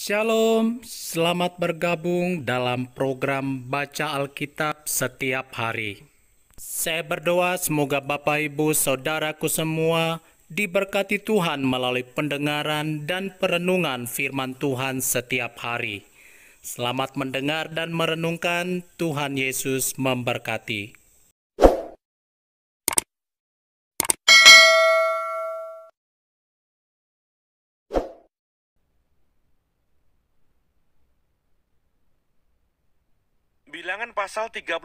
Shalom, selamat bergabung dalam program Baca Alkitab setiap hari. Saya berdoa semoga Bapak Ibu Saudaraku semua diberkati Tuhan melalui pendengaran dan perenungan firman Tuhan setiap hari. Selamat mendengar dan merenungkan. Tuhan Yesus memberkati. Bilangan pasal 36.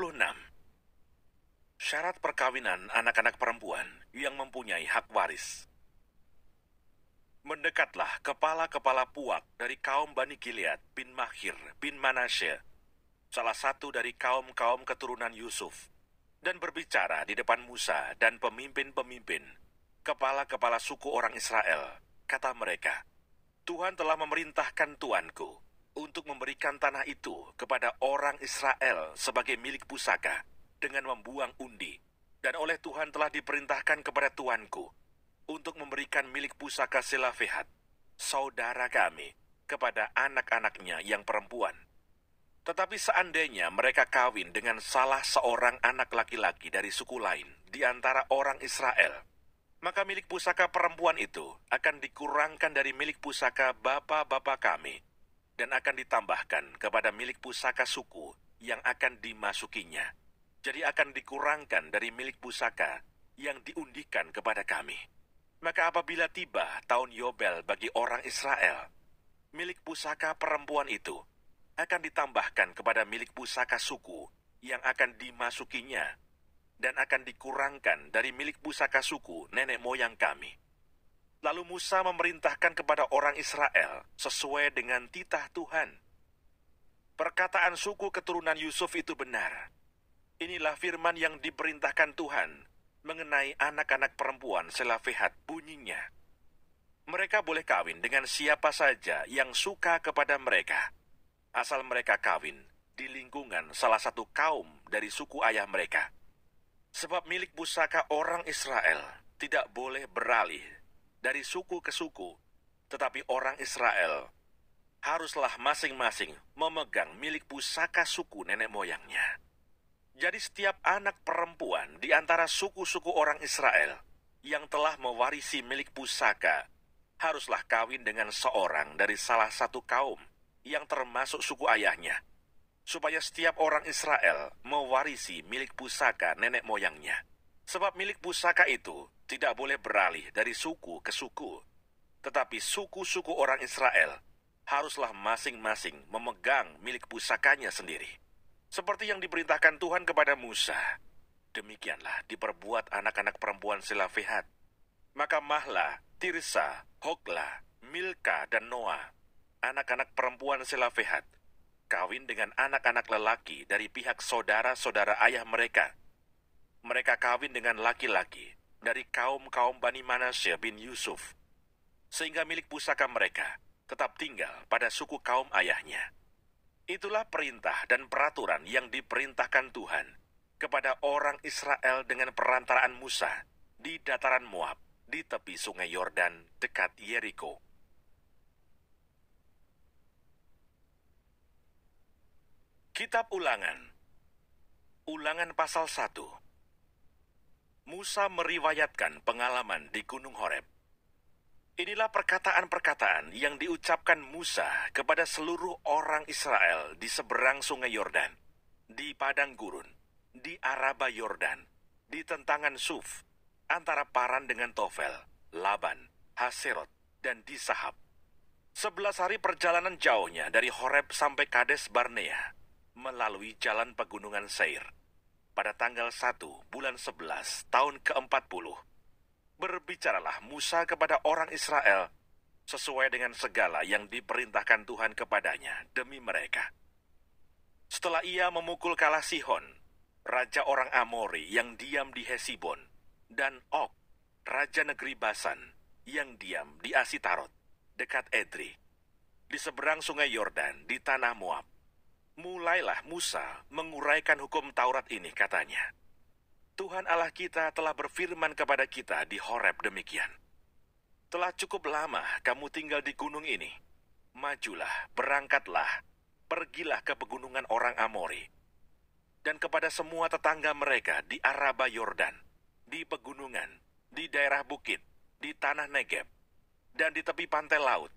Syarat perkawinan anak-anak perempuan yang mempunyai hak waris. Mendekatlah kepala-kepala puak dari kaum Bani Gilead bin Machir bin Manasye, salah satu dari kaum-kaum keturunan Yusuf, dan berbicara di depan Musa dan pemimpin-pemimpin, kepala-kepala suku orang Israel. Kata mereka, Tuhan telah memerintahkan tuanku untuk memberikan tanah itu kepada orang Israel sebagai milik pusaka dengan membuang undi. Dan oleh Tuhan telah diperintahkan kepada tuanku untuk memberikan milik pusaka Selafehat, saudara kami, kepada anak-anaknya yang perempuan. Tetapi seandainya mereka kawin dengan salah seorang anak laki-laki dari suku lain di antara orang Israel, maka milik pusaka perempuan itu akan dikurangkan dari milik pusaka bapa-bapa kami dan akan ditambahkan kepada milik pusaka suku yang akan dimasukinya. Jadi akan dikurangkan dari milik pusaka yang diundikan kepada kami. Maka apabila tiba tahun Yobel bagi orang Israel, milik pusaka perempuan itu akan ditambahkan kepada milik pusaka suku yang akan dimasukinya dan akan dikurangkan dari milik pusaka suku nenek moyang kami. Lalu Musa memerintahkan kepada orang Israel sesuai dengan titah Tuhan. Perkataan suku keturunan Yusuf itu benar. Inilah firman yang diperintahkan Tuhan mengenai anak-anak perempuan Selafehat bunyinya. Mereka boleh kawin dengan siapa saja yang suka kepada mereka, asal mereka kawin di lingkungan salah satu kaum dari suku ayah mereka. Sebab milik pusaka orang Israel tidak boleh beralih dari suku ke suku, tetapi orang Israel haruslah masing-masing memegang milik pusaka suku nenek moyangnya. Jadi setiap anak perempuan di antara suku-suku orang Israel yang telah mewarisi milik pusaka haruslah kawin dengan seorang dari salah satu kaum yang termasuk suku ayahnya, supaya setiap orang Israel mewarisi milik pusaka nenek moyangnya. Sebab milik pusaka itu tidak boleh beralih dari suku ke suku, tetapi suku-suku orang Israel haruslah masing-masing memegang milik pusakanya sendiri. Seperti yang diperintahkan Tuhan kepada Musa, demikianlah diperbuat anak-anak perempuan Selafehat. Maka Mahla, Tirsa, Hogla, Milka, dan Noah, anak-anak perempuan Selafehat, kawin dengan anak-anak lelaki dari pihak saudara-saudara ayah mereka. Mereka kawin dengan laki-laki dari kaum-kaum Bani Manasye bin Yusuf, sehingga milik pusaka mereka tetap tinggal pada suku kaum ayahnya. Itulah perintah dan peraturan yang diperintahkan Tuhan kepada orang Israel dengan perantaraan Musa di dataran Moab, di tepi sungai Yordan dekat Yeriko. Kitab Ulangan. Ulangan pasal 1. Musa meriwayatkan pengalaman di Gunung Horeb. Inilah perkataan-perkataan yang diucapkan Musa kepada seluruh orang Israel di seberang sungai Yordan, di padang gurun, di Araba Yordan, di tentangan Suf, antara Paran dengan Tofel, Laban, Haserot, dan di Sahab. 11 hari perjalanan jauhnya dari Horeb sampai Kades Barnea, melalui jalan pegunungan Seir. Pada tanggal 1 bulan 11 tahun ke-40, berbicaralah Musa kepada orang Israel sesuai dengan segala yang diperintahkan Tuhan kepadanya demi mereka. Setelah ia memukul kalah Sihon, raja orang Amori yang diam di Hesibon, dan Og, raja negeri Basan yang diam di Asitarot, dekat Edri, di seberang sungai Yordan di tanah Moab, mulailah Musa menguraikan hukum Taurat ini, katanya. Tuhan Allah kita telah berfirman kepada kita di Horeb demikian. Telah cukup lama kamu tinggal di gunung ini. majulah, berangkatlah, pergilah ke pegunungan orang Amori, dan kepada semua tetangga mereka di Araba Yordan, di pegunungan, di daerah bukit, di tanah Negeb, dan di tepi pantai laut,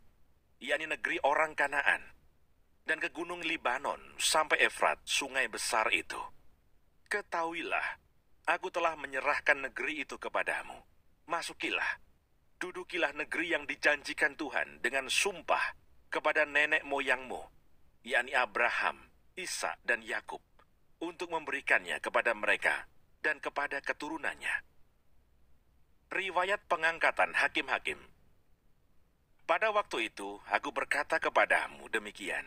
yakni negeri orang Kanaan, dan ke gunung Libanon sampai Efrat, sungai besar itu. Ketahuilah, aku telah menyerahkan negeri itu kepadamu. Masukilah, dudukilah negeri yang dijanjikan Tuhan dengan sumpah kepada nenek moyangmu, yakni Abraham, Ishak, dan Yakub, untuk memberikannya kepada mereka dan kepada keturunannya. Riwayat pengangkatan hakim-hakim. Pada waktu itu, aku berkata kepadamu demikian,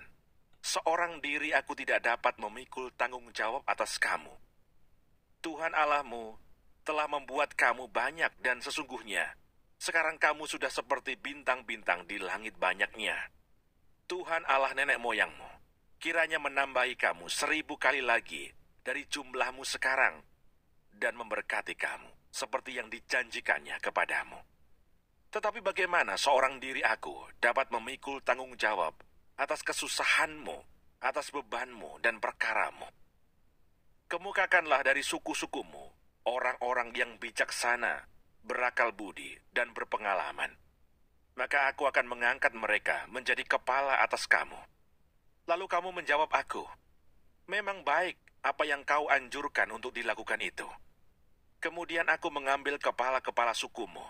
seorang diri aku tidak dapat memikul tanggung jawab atas kamu. Tuhan Allahmu telah membuat kamu banyak dan sesungguhnya, sekarang kamu sudah seperti bintang-bintang di langit banyaknya. Tuhan Allah nenek moyangmu, kiranya menambahi kamu 1000 kali lagi dari jumlahmu sekarang, dan memberkati kamu seperti yang dijanjikannya kepadamu. Tetapi bagaimana seorang diri aku dapat memikul tanggung jawab atas kesusahanmu, atas bebanmu dan perkaramu? Kemukakanlah dari suku-sukumu orang-orang yang bijaksana, berakal budi, dan berpengalaman. Maka aku akan mengangkat mereka menjadi kepala atas kamu. Lalu kamu menjawab aku, memang baik apa yang kau anjurkan untuk dilakukan itu. Kemudian aku mengambil kepala-kepala sukumu,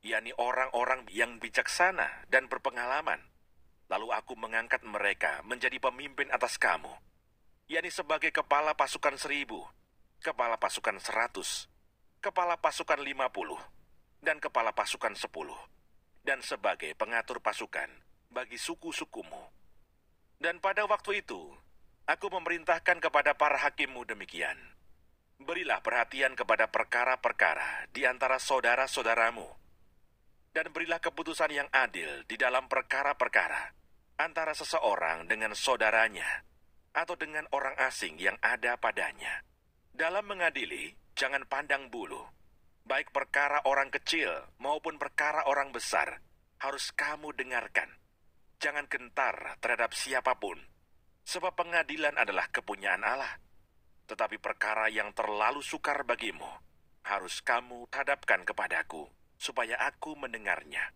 yakni orang-orang yang bijaksana dan berpengalaman. Lalu aku mengangkat mereka menjadi pemimpin atas kamu, yakni sebagai kepala pasukan 1000, kepala pasukan 100, kepala pasukan 50, dan kepala pasukan 10, dan sebagai pengatur pasukan bagi suku-sukumu. Dan pada waktu itu, aku memerintahkan kepada para hakimmu demikian, berilah perhatian kepada perkara-perkara di antara saudara-saudaramu, dan berilah keputusan yang adil di dalam perkara-perkara antara seseorang dengan saudaranya, atau dengan orang asing yang ada padanya. Dalam mengadili, jangan pandang bulu. Baik perkara orang kecil maupun perkara orang besar, harus kamu dengarkan. Jangan gentar terhadap siapapun, sebab pengadilan adalah kepunyaan Allah. Tetapi perkara yang terlalu sukar bagimu, harus kamu hadapkan kepadaku, supaya aku mendengarnya.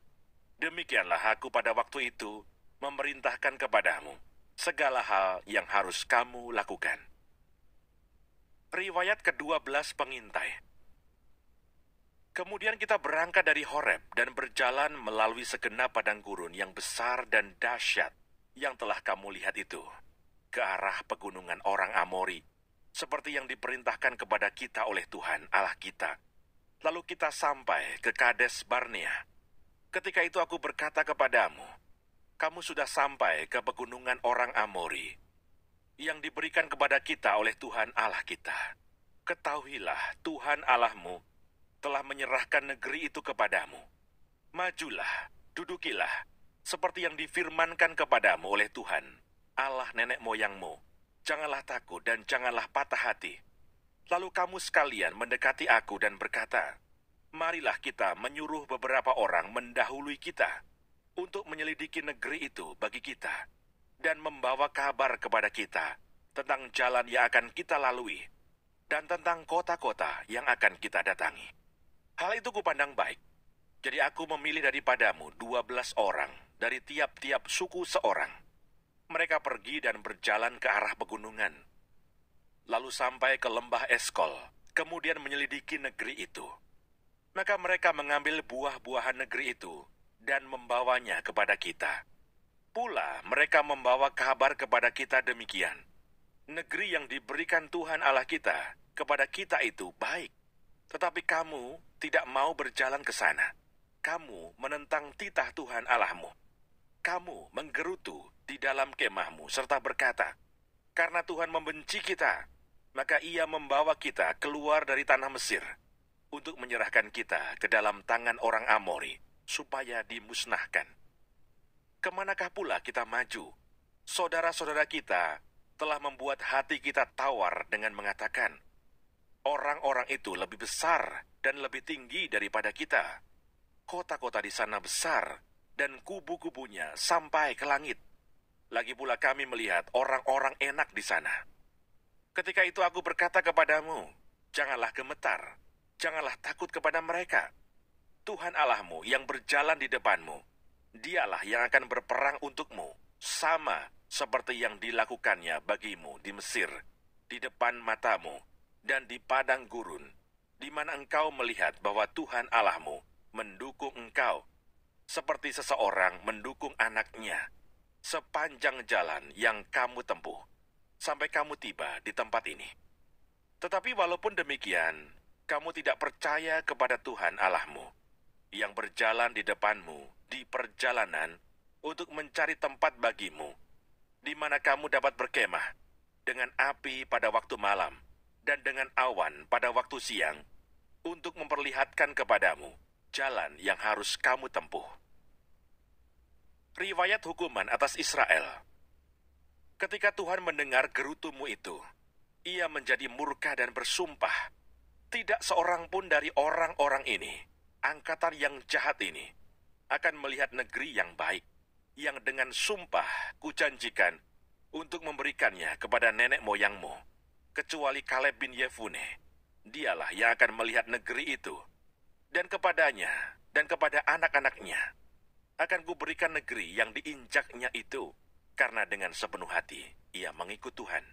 Demikianlah aku pada waktu itu memerintahkan kepadamu segala hal yang harus kamu lakukan. Riwayat ke-12 pengintai. Kemudian kita berangkat dari Horeb dan berjalan melalui segenap padang gurun yang besar dan dahsyat yang telah kamu lihat itu, ke arah pegunungan orang Amori, seperti yang diperintahkan kepada kita oleh Tuhan Allah kita. Lalu kita sampai ke Kades Barnea. Ketika itu aku berkata kepadamu, kamu sudah sampai ke pegunungan orang Amori, yang diberikan kepada kita oleh Tuhan Allah kita. Ketahuilah, Tuhan Allahmu telah menyerahkan negeri itu kepadamu. Majulah, dudukilah, seperti yang difirmankan kepadamu oleh Tuhan, Allah nenek moyangmu. Janganlah takut dan janganlah patah hati. Lalu kamu sekalian mendekati aku dan berkata, marilah kita menyuruh beberapa orang mendahului kita, untuk menyelidiki negeri itu bagi kita, dan membawa kabar kepada kita tentang jalan yang akan kita lalui, dan tentang kota-kota yang akan kita datangi. Hal itu kupandang baik. Jadi aku memilih daripadamu 12 orang dari tiap-tiap suku seorang. Mereka pergi dan berjalan ke arah pegunungan, lalu sampai ke lembah Eskol, kemudian menyelidiki negeri itu. Maka mereka mengambil buah-buahan negeri itu dan membawanya kepada kita. Pula mereka membawa kabar kepada kita demikian, negeri yang diberikan Tuhan Allah kita kepada kita itu baik. Tetapi kamu tidak mau berjalan ke sana. Kamu menentang titah Tuhan Allahmu. Kamu menggerutu di dalam kemahmu serta berkata, karena Tuhan membenci kita, maka ia membawa kita keluar dari tanah Mesir untuk menyerahkan kita ke dalam tangan orang Amori, supaya dimusnahkan. Kemanakah pula kita maju? Saudara-saudara kita telah membuat hati kita tawar dengan mengatakan, orang-orang itu lebih besar dan lebih tinggi daripada kita. Kota-kota di sana besar, dan kubu-kubunya sampai ke langit. Lagi pula kami melihat orang-orang enak di sana. Ketika itu aku berkata kepadamu, janganlah gemetar, janganlah takut kepada mereka. Tuhan Allahmu yang berjalan di depanmu, dialah yang akan berperang untukmu, sama seperti yang dilakukannya bagimu di Mesir, di depan matamu, dan di padang gurun, di mana engkau melihat bahwa Tuhan Allahmu mendukung engkau, seperti seseorang mendukung anaknya, sepanjang jalan yang kamu tempuh, sampai kamu tiba di tempat ini. Tetapi walaupun demikian, kamu tidak percaya kepada Tuhan Allahmu, yang berjalan di depanmu di perjalanan untuk mencari tempat bagimu, di mana kamu dapat berkemah, dengan api pada waktu malam, dan dengan awan pada waktu siang, untuk memperlihatkan kepadamu jalan yang harus kamu tempuh. Riwayat hukuman atas Israel. Ketika Tuhan mendengar gerutumu itu, ia menjadi murka dan bersumpah, tidak seorang pun dari orang-orang ini, angkatan yang jahat ini, akan melihat negeri yang baik, yang dengan sumpah kujanjikan untuk memberikannya kepada nenek moyangmu, kecuali Kaleb bin Yefune. Dialah yang akan melihat negeri itu, dan kepadanya dan kepada anak-anaknya akan kuberikan negeri yang diinjaknya itu, karena dengan sepenuh hati ia mengikut Tuhan.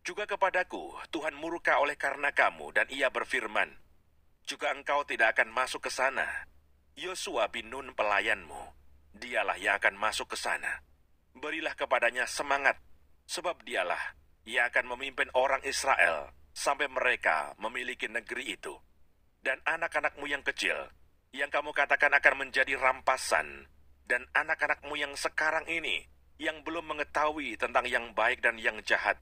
Juga kepadaku Tuhan murka oleh karena kamu, dan ia berfirman, juga engkau tidak akan masuk ke sana. Yosua bin Nun pelayanmu, dialah yang akan masuk ke sana. Berilah kepadanya semangat, sebab dialah yang akan memimpin orang Israel sampai mereka memiliki negeri itu. Dan anak-anakmu yang kecil, yang kamu katakan akan menjadi rampasan, dan anak-anakmu yang sekarang ini, yang belum mengetahui tentang yang baik dan yang jahat,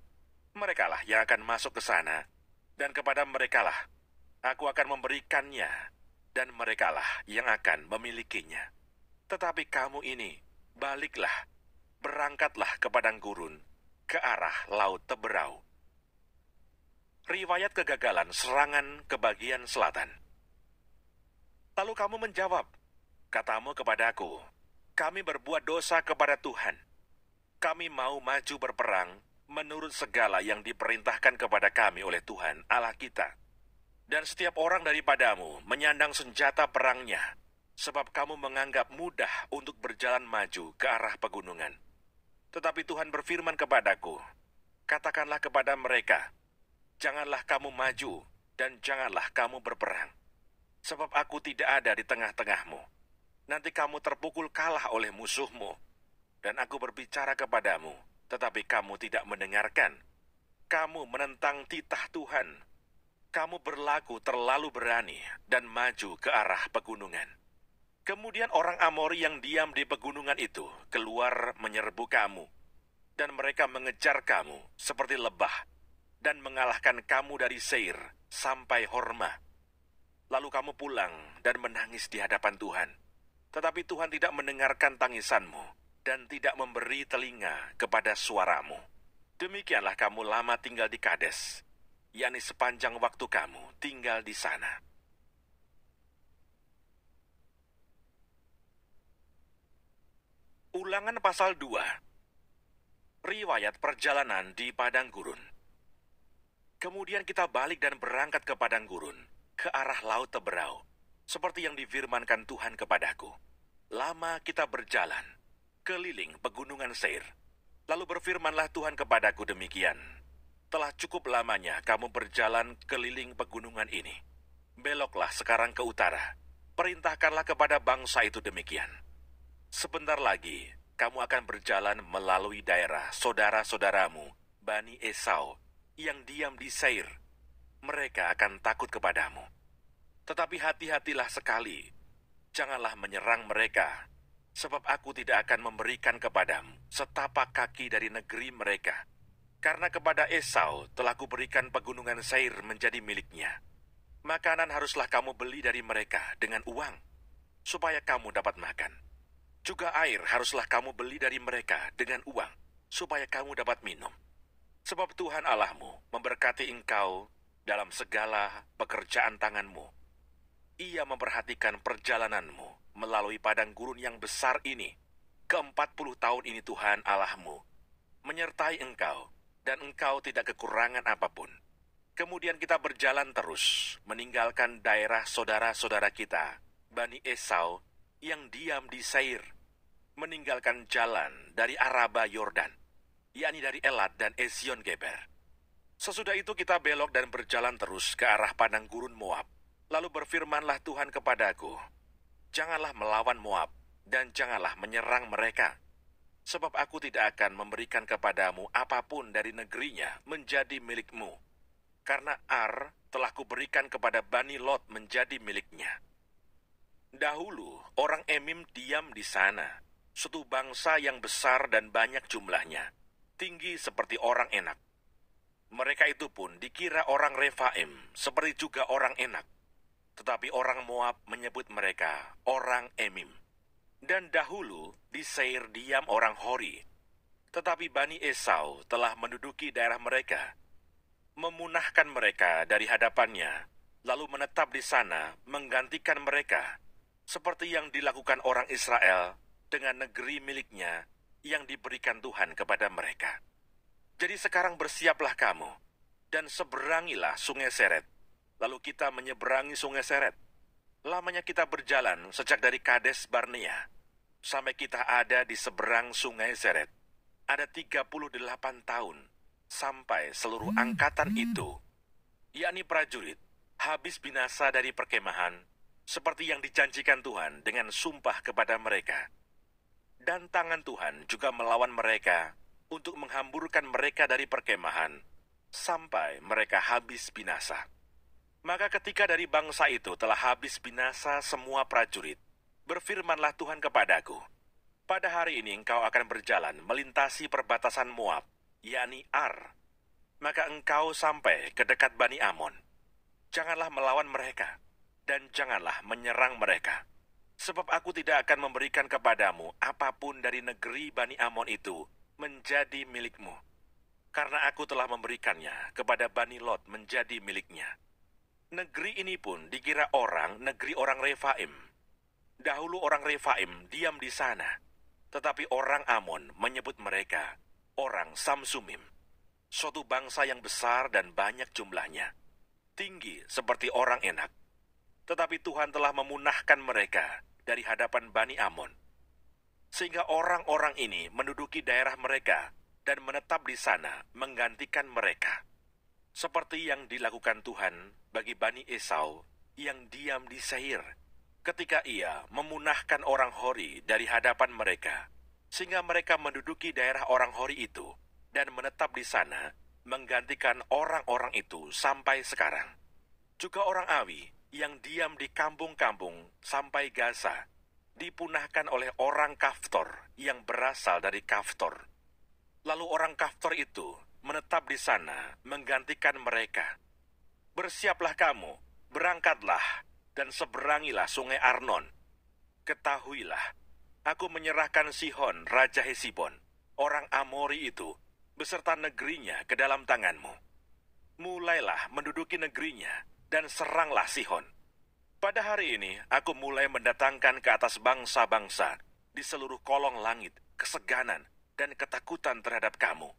merekalah yang akan masuk ke sana, dan kepada merekalah aku akan memberikannya, dan merekalah yang akan memilikinya. Tetapi kamu ini, baliklah, berangkatlah ke padang gurun, ke arah laut Teberau. Riwayat kegagalan serangan ke bagian selatan. Lalu kamu menjawab, katamu kepadaku, kami berbuat dosa kepada Tuhan. Kami mau maju berperang menurut segala yang diperintahkan kepada kami oleh Tuhan Allah kita. Dan setiap orang daripadamu menyandang senjata perangnya, sebab kamu menganggap mudah untuk berjalan maju ke arah pegunungan. Tetapi Tuhan berfirman kepadaku, katakanlah kepada mereka, janganlah kamu maju dan janganlah kamu berperang, sebab aku tidak ada di tengah-tengahmu. Nanti kamu terpukul kalah oleh musuhmu, dan aku berbicara kepadamu, tetapi kamu tidak mendengarkan. Kamu menentang titah Tuhan. Kamu berlaku terlalu berani dan maju ke arah pegunungan. Kemudian orang Amori yang diam di pegunungan itu keluar menyerbu kamu, dan mereka mengejar kamu seperti lebah, dan mengalahkan kamu dari Seir sampai Horma. Lalu kamu pulang dan menangis di hadapan Tuhan. Tetapi Tuhan tidak mendengarkan tangisanmu, dan tidak memberi telinga kepada suaramu. Demikianlah kamu lama tinggal di Kades, yakni sepanjang waktu kamu tinggal di sana. Ulangan pasal 2. Riwayat perjalanan di padang gurun. Kemudian kita balik dan berangkat ke padang gurun, ke arah laut Teberau, seperti yang difirmankan Tuhan kepadaku. Lama kita berjalan, keliling pegunungan Seir. Lalu berfirmanlah Tuhan kepadaku demikian, telah cukup lamanya kamu berjalan keliling pegunungan ini. Beloklah sekarang ke utara, perintahkanlah kepada bangsa itu demikian. Sebentar lagi, kamu akan berjalan melalui daerah saudara-saudaramu, Bani Esau, yang diam di Seir. Mereka akan takut kepadamu. Tetapi hati-hatilah sekali, janganlah menyerang mereka, sebab aku tidak akan memberikan kepadamu setapak kaki dari negeri mereka. Karena kepada Esau telah kuberikan pegunungan Seir menjadi miliknya. Makanan haruslah kamu beli dari mereka dengan uang, supaya kamu dapat makan. Juga air haruslah kamu beli dari mereka dengan uang, supaya kamu dapat minum. Sebab Tuhan Allahmu memberkati engkau dalam segala pekerjaan tanganmu. Ia memperhatikan perjalananmu melalui padang gurun yang besar ini. Ke-40 tahun ini Tuhan Allahmu menyertai engkau, dan engkau tidak kekurangan apapun. Kemudian kita berjalan terus, meninggalkan daerah saudara-saudara kita, Bani Esau, yang diam di Seir, meninggalkan jalan dari Araba Yordan, yakni dari Elat dan Ezion Geber. Sesudah itu kita belok dan berjalan terus ke arah padang gurun Moab. Lalu berfirmanlah Tuhan kepadaku, janganlah melawan Moab, dan janganlah menyerang mereka. Sebab aku tidak akan memberikan kepadamu apapun dari negerinya menjadi milikmu. Karena Ar telah kuberikan kepada Bani Lot menjadi miliknya. Dahulu orang Emim diam di sana, suatu bangsa yang besar dan banyak jumlahnya, tinggi seperti orang Enak. Mereka itu pun dikira orang Refaim, seperti juga orang Enak. Tetapi orang Moab menyebut mereka orang Emim. Dan dahulu di Seir diam orang Hori. Tetapi Bani Esau telah menduduki daerah mereka, memunahkan mereka dari hadapannya, lalu menetap di sana menggantikan mereka, seperti yang dilakukan orang Israel dengan negeri miliknya yang diberikan Tuhan kepada mereka. Jadi sekarang bersiaplah kamu, dan seberangilah sungai Seret. Lalu kita menyeberangi sungai Seret. Lamanya kita berjalan sejak dari Kades Barnea, sampai kita ada di seberang sungai Seret. Ada 38 tahun, sampai seluruh angkatan itu, yakni prajurit, habis binasa dari perkemahan, seperti yang dijanjikan Tuhan dengan sumpah kepada mereka. Dan tangan Tuhan juga melawan mereka untuk menghamburkan mereka dari perkemahan, sampai mereka habis binasa. Maka ketika dari bangsa itu telah habis binasa semua prajurit, berfirmanlah Tuhan kepadaku, pada hari ini engkau akan berjalan melintasi perbatasan Moab, yakni Ar. Maka engkau sampai ke dekat Bani Amon. Janganlah melawan mereka, dan janganlah menyerang mereka. Sebab aku tidak akan memberikan kepadamu apapun dari negeri Bani Amon itu menjadi milikmu. Karena aku telah memberikannya kepada Bani Lot menjadi miliknya. Negeri ini pun dikira negeri orang Refaim. Dahulu orang Refaim diam di sana, tetapi orang Amon menyebut mereka orang Samsumim, suatu bangsa yang besar dan banyak jumlahnya, tinggi seperti orang Enak. Tetapi Tuhan telah memunahkan mereka dari hadapan Bani Amon, sehingga orang-orang ini menduduki daerah mereka dan menetap di sana menggantikan mereka. Seperti yang dilakukan Tuhan bagi Bani Esau yang diam di Seir, ketika ia memunahkan orang Hori dari hadapan mereka, sehingga mereka menduduki daerah orang Hori itu dan menetap di sana, menggantikan orang-orang itu sampai sekarang. Juga orang Awi yang diam di kampung-kampung sampai Gaza, dipunahkan oleh orang Kaftor yang berasal dari Kaftor. Lalu orang Kaftor itu menetap di sana, menggantikan mereka. Bersiaplah kamu, berangkatlah, dan seberangilah sungai Arnon. Ketahuilah, aku menyerahkan Sihon, Raja Hesibon, orang Amori itu, beserta negerinya ke dalam tanganmu. Mulailah menduduki negerinya, dan seranglah Sihon. Pada hari ini, aku mulai mendatangkan ke atas bangsa-bangsa di seluruh kolong langit keseganan dan ketakutan terhadap kamu,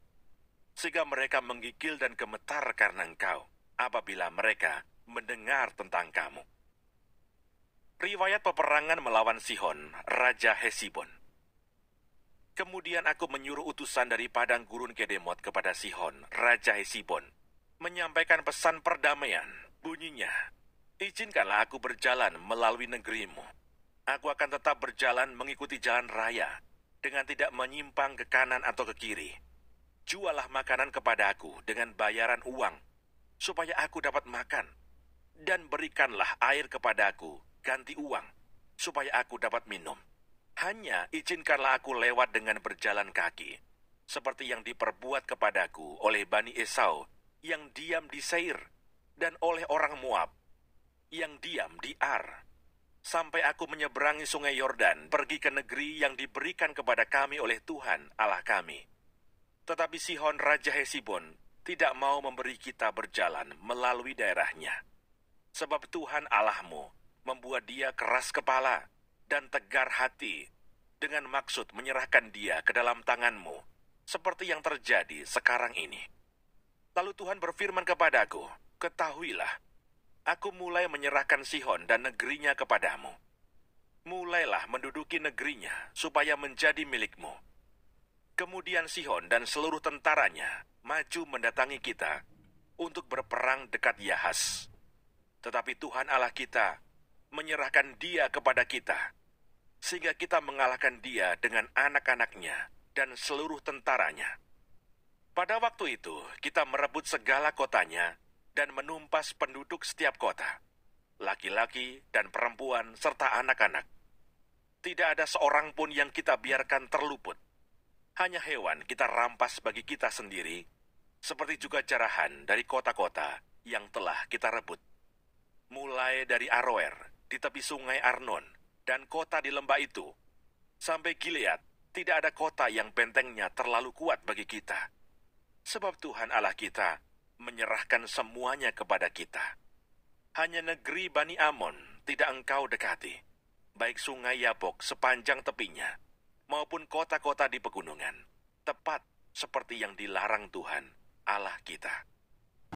sehingga mereka menggigil dan gemetar karena engkau apabila mereka mendengar tentang kamu. Riwayat peperangan melawan Sihon, Raja Hesibon. Kemudian aku menyuruh utusan dari padang gurun Kedemot kepada Sihon, Raja Hesibon, menyampaikan pesan perdamaian. Bunyinya, izinkanlah aku berjalan melalui negerimu. Aku akan tetap berjalan mengikuti jalan raya, dengan tidak menyimpang ke kanan atau ke kiri. Jualah makanan kepadaku dengan bayaran uang, supaya aku dapat makan. Dan berikanlah air kepadaku, ganti uang, supaya aku dapat minum. Hanya izinkanlah aku lewat dengan berjalan kaki, seperti yang diperbuat kepadaku oleh Bani Esau yang diam di Seir, dan oleh orang Moab yang diam di Ar, sampai aku menyeberangi sungai Yordan, pergi ke negeri yang diberikan kepada kami oleh Tuhan Allah kami. Tetapi Sihon Raja Hesibon tidak mau memberi kita berjalan melalui daerahnya. Sebab Tuhan Allahmu membuat dia keras kepala dan tegar hati dengan maksud menyerahkan dia ke dalam tanganmu, seperti yang terjadi sekarang ini. Lalu Tuhan berfirman kepadaku, ketahuilah, aku mulai menyerahkan Sihon dan negerinya kepadamu. Mulailah menduduki negerinya supaya menjadi milikmu. Kemudian Sihon dan seluruh tentaranya maju mendatangi kita untuk berperang dekat Yahas. Tetapi Tuhan Allah kita menyerahkan dia kepada kita, sehingga kita mengalahkan dia dengan anak-anaknya dan seluruh tentaranya. Pada waktu itu, kita merebut segala kotanya dan menumpas penduduk setiap kota, laki-laki dan perempuan serta anak-anak. Tidak ada seorang pun yang kita biarkan terluput. Hanya hewan kita rampas bagi kita sendiri, seperti juga jarahan dari kota-kota yang telah kita rebut. Mulai dari Aroer di tepi sungai Arnon dan kota di lembah itu, sampai Gilead, tidak ada kota yang bentengnya terlalu kuat bagi kita. Sebab Tuhan Allah kita menyerahkan semuanya kepada kita. Hanya negeri Bani Amon tidak engkau dekati, baik sungai Yabok sepanjang tepinya, maupun kota-kota di pegunungan, tepat seperti yang dilarang Tuhan Allah kita.